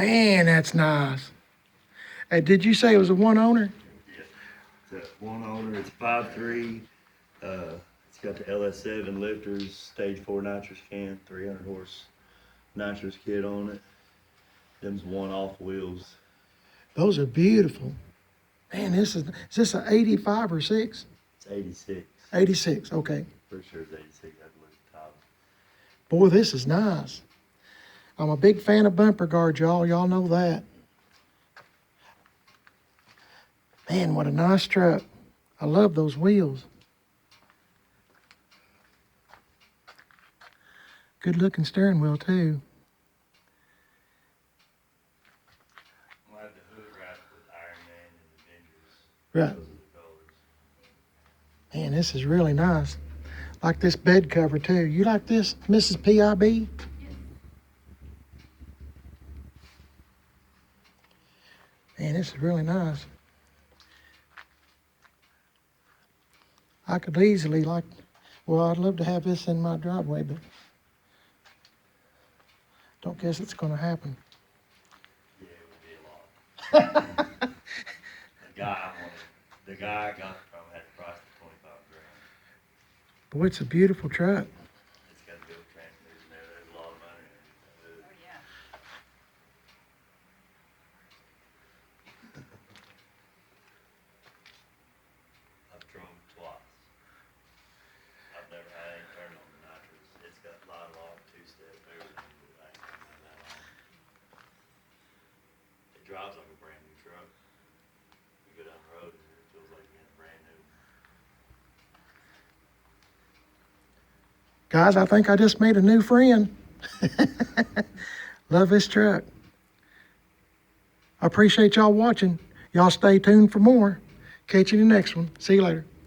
Man, that's nice. Hey, did you say it was a one owner? Yeah. It's a one owner. It's 5.3. It's got the LS7 lifters, stage 4 nitrous can, 300 horse nitrous kit on it. Them's one-off wheels. Those are beautiful. Man, is this an 85 or 6? It's 86. 86, okay. Pretty sure it's 86. I have to look at the top. Boy, this is nice. I'm a big fan of bumper guards, y'all. Y'all know that. Man, what a nice truck. I love those wheels. Good looking steering wheel too. We'll have the hood wrapped with Iron Man and Avengers. Right. Those are the colors. Man, this is really nice. Like this bed cover too. You like this, Mrs. PIB? Man, this is really nice. I could easily well, I'd love to have this in my driveway, but don't guess it's gonna happen. Yeah, it would be a lot. The guy I got it from had the price of 25 grand. Boy, it's a beautiful truck. It's got a good transmission there. There's a lot of money in it. Oh, yeah. I've drove twice. I ain't turned on the nitrous. It's got light lock, 2-step, everything, but I ain't turned that on. It drives like a brand new truck. You go down the road and it feels like being brand new. Guys, I think I just made a new friend. Love this truck. I appreciate y'all watching. Y'all stay tuned for more. Catch you in the next one. See you later.